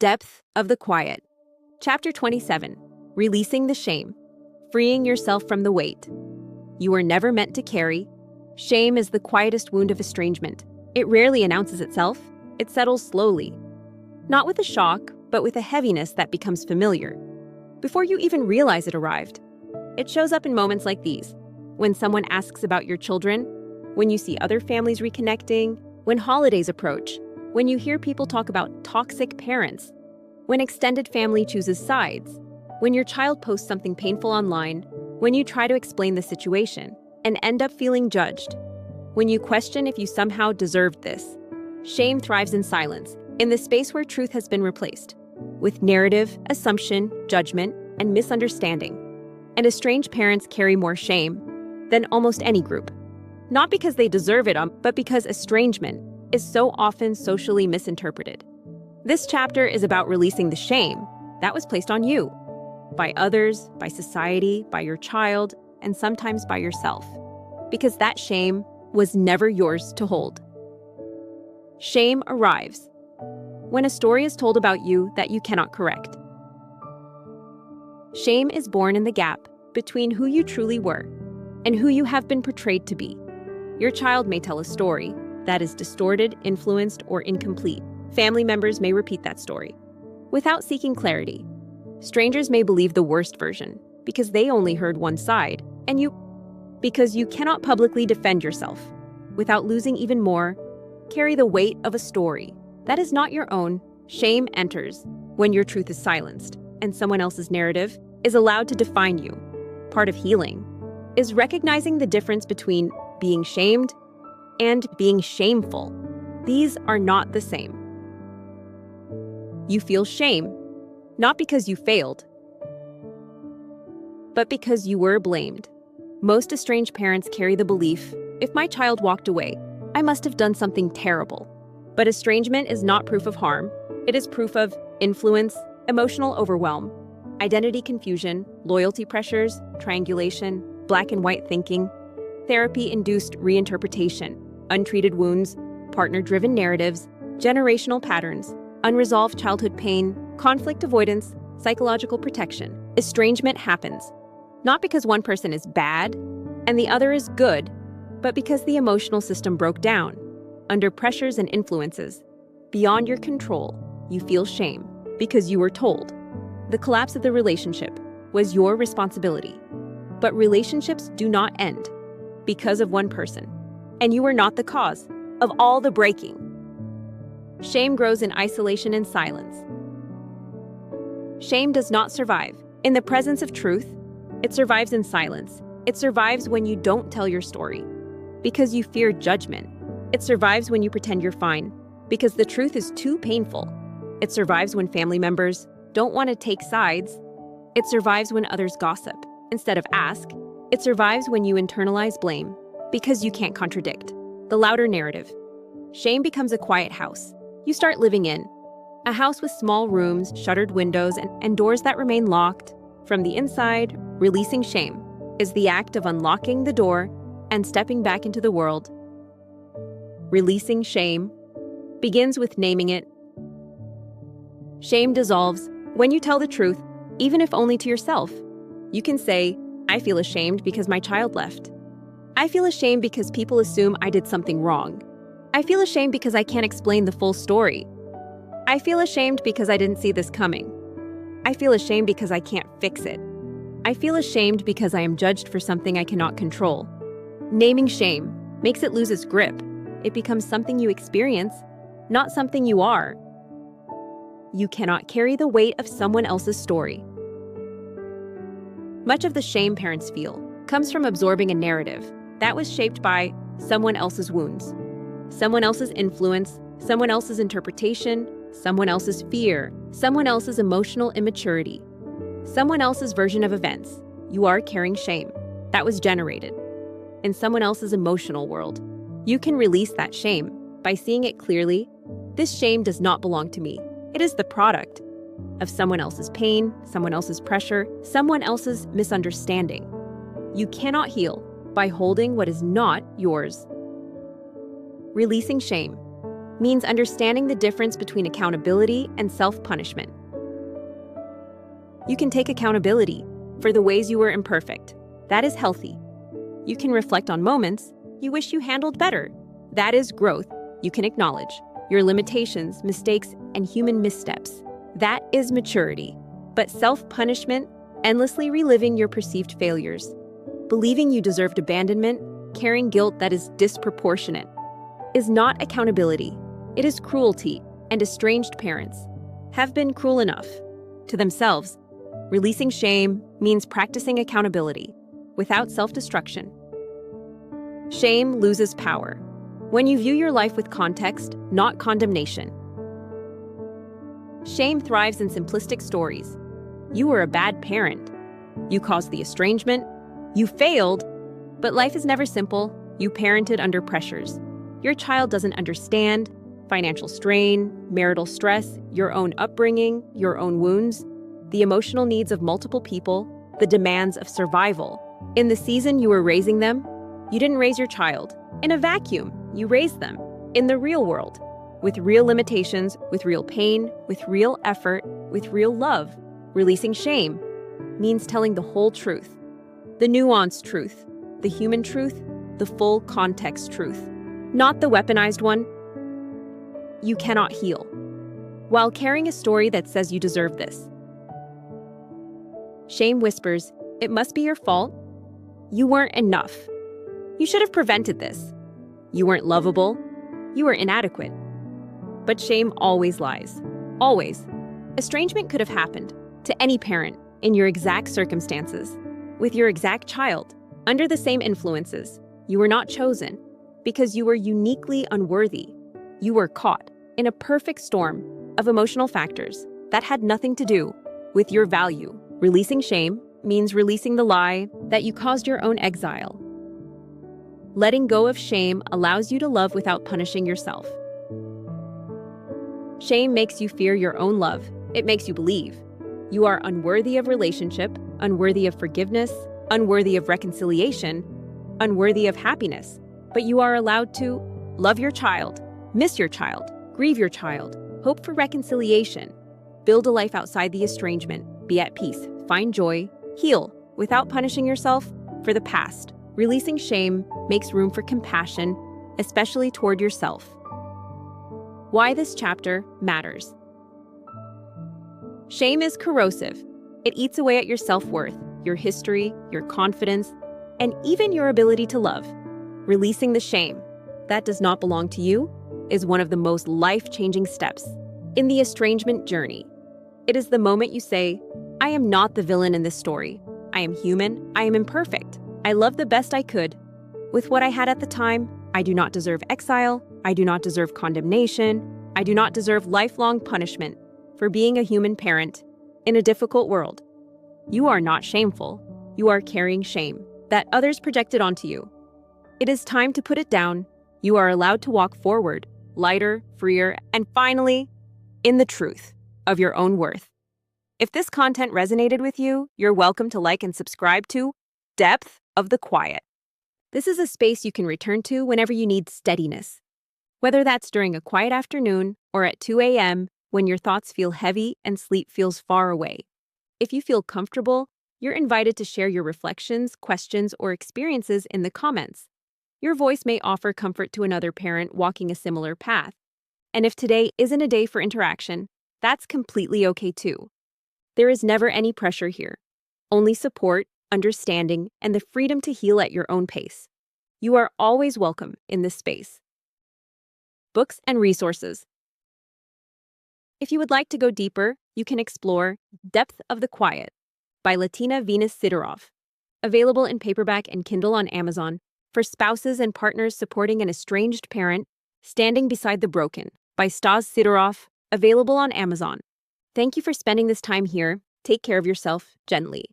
Depth of the quiet. Chapter 27. Releasing the shame. Freeing yourself from the weight. You were never meant to carry. Shame is the quietest wound of estrangement. It rarely announces itself. It settles slowly. Not with a shock, but with a heaviness that becomes familiar. Before you even realize it arrived. It shows up in moments like these. When someone asks about your children, when you see other families reconnecting, when holidays approach, when you hear people talk about toxic parents, when extended family chooses sides, when your child posts something painful online, when you try to explain the situation and end up feeling judged, when you question if you somehow deserved this. Shame thrives in silence, in the space where truth has been replaced, with narrative, assumption, judgment, and misunderstanding. And estranged parents carry more shame than almost any group. Not because they deserve it, but because estrangement is so often socially misinterpreted. This chapter is about releasing the shame that was placed on you, by others, by society, by your child, and sometimes by yourself. Because that shame was never yours to hold. Shame arrives when a story is told about you that you cannot correct. Shame is born in the gap between who you truly were and who you have been portrayed to be. Your child may tell a story that is distorted, influenced, or incomplete. Family members may repeat that story without seeking clarity. Strangers may believe the worst version because they only heard one side, and because you cannot publicly defend yourself without losing even more, carry the weight of a story that is not your own. Shame enters when your truth is silenced and someone else's narrative is allowed to define you. Part of healing is recognizing the difference between being shamed and being shameful. These are not the same. You feel shame, not because you failed, but because you were blamed. Most estranged parents carry the belief, if my child walked away, I must have done something terrible. But estrangement is not proof of harm. It is proof of influence, emotional overwhelm, identity confusion, loyalty pressures, triangulation, black and white thinking, therapy-induced reinterpretation, untreated wounds, partner-driven narratives, generational patterns, unresolved childhood pain, conflict avoidance, psychological protection. Estrangement happens, not because one person is bad and the other is good, but because the emotional system broke down. Under pressures and influences beyond your control, you feel shame because you were told the collapse of the relationship was your responsibility. But relationships do not end because of one person, and you are not the cause of all the breaking. Shame grows in isolation and silence. Shame does not survive in the presence of truth. It survives in silence. It survives when you don't tell your story because you fear judgment. It survives when you pretend you're fine because the truth is too painful. It survives when family members don't want to take sides. It survives when others gossip instead of ask. It survives when you internalize blame because you can't contradict the louder narrative. Shame becomes a quiet house you start living in, a house with small rooms, shuttered windows, and doors that remain locked. From the inside, releasing shame is the act of unlocking the door and stepping back into the world. Releasing shame begins with naming it. Shame dissolves when you tell the truth, even if only to yourself. You can say, I feel ashamed because my child left. I feel ashamed because people assume I did something wrong. I feel ashamed because I can't explain the full story. I feel ashamed because I didn't see this coming. I feel ashamed because I can't fix it. I feel ashamed because I am judged for something I cannot control. Naming shame makes it lose its grip. It becomes something you experience, not something you are. You cannot carry the weight of someone else's story. Much of the shame parents feel comes from absorbing a narrative that was shaped by someone else's wounds, someone else's influence, someone else's interpretation, someone else's fear, someone else's emotional immaturity, someone else's version of events. You are carrying shame that was generated in someone else's emotional world. You can release that shame by seeing it clearly. This shame does not belong to me. It is the product of someone else's pain, someone else's pressure, someone else's misunderstanding. You cannot heal by holding what is not yours. Releasing shame means understanding the difference between accountability and self-punishment. You can take accountability for the ways you were imperfect. That is healthy. You can reflect on moments you wish you handled better. That is growth. You can acknowledge your limitations, mistakes, and human missteps. That is maturity. But self-punishment, endlessly reliving your perceived failures, believing you deserved abandonment, carrying guilt that is disproportionate, is not accountability. It is cruelty, and estranged parents have been cruel enough to themselves. Releasing shame means practicing accountability without self-destruction. Shame loses power when you view your life with context, not condemnation. Shame thrives in simplistic stories. You were a bad parent. You caused the estrangement. You failed. But life is never simple. You parented under pressures. Your child doesn't understand financial strain, marital stress, your own upbringing, your own wounds, the emotional needs of multiple people, the demands of survival. In the season you were raising them, you didn't raise your child in a vacuum. You raised them in the real world, with real limitations, with real pain, with real effort, with real love. Releasing shame means telling the whole truth, the nuanced truth, the human truth, the full context truth, not the weaponized one. You cannot heal while carrying a story that says you deserve this. Shame whispers, it must be your fault. You weren't enough. You should have prevented this. You weren't lovable. You were inadequate. But shame always lies. Always. Estrangement could have happened to any parent in your exact circumstances, with your exact child, under the same influences. You were not chosen because you were uniquely unworthy. You were caught in a perfect storm of emotional factors that had nothing to do with your value. Releasing shame means releasing the lie that you caused your own exile. Letting go of shame allows you to love without punishing yourself. Shame makes you fear your own love. It makes you believe you are unworthy of relationship, unworthy of forgiveness, unworthy of reconciliation, unworthy of happiness. But you are allowed to love your child, miss your child, grieve your child, hope for reconciliation, build a life outside the estrangement, be at peace, find joy, heal without punishing yourself for the past. Releasing shame makes room for compassion, especially toward yourself. Why this chapter matters. Shame is corrosive. It eats away at your self-worth, your history, your confidence, and even your ability to love. Releasing the shame that does not belong to you is one of the most life-changing steps in the estrangement journey. It is the moment you say, I am not the villain in this story. I am human. I am imperfect. I loved the best I could with what I had at the time. I do not deserve exile. I do not deserve condemnation. I do not deserve lifelong punishment for being a human parent in a difficult world. You are not shameful. You are carrying shame that others projected onto you. It is time to put it down. You are allowed to walk forward, lighter, freer, and finally, in the truth of your own worth. If this content resonated with you, you're welcome to like and subscribe to Depth of the Quiet. This is a space you can return to whenever you need steadiness, whether that's during a quiet afternoon or at 2 a.m. when your thoughts feel heavy and sleep feels far away. If you feel comfortable, you're invited to share your reflections, questions, or experiences in the comments. Your voice may offer comfort to another parent walking a similar path. And if today isn't a day for interaction, that's completely okay too. There is never any pressure here, only support, understanding, and the freedom to heal at your own pace. You are always welcome in this space. Books and resources. If you would like to go deeper, you can explore Depth of the Quiet by Latina Venus Sidorov, available in paperback and Kindle on Amazon, for spouses and partners supporting an estranged parent, Standing Beside the Broken by Stas Sidorov, available on Amazon. Thank you for spending this time here. Take care of yourself gently.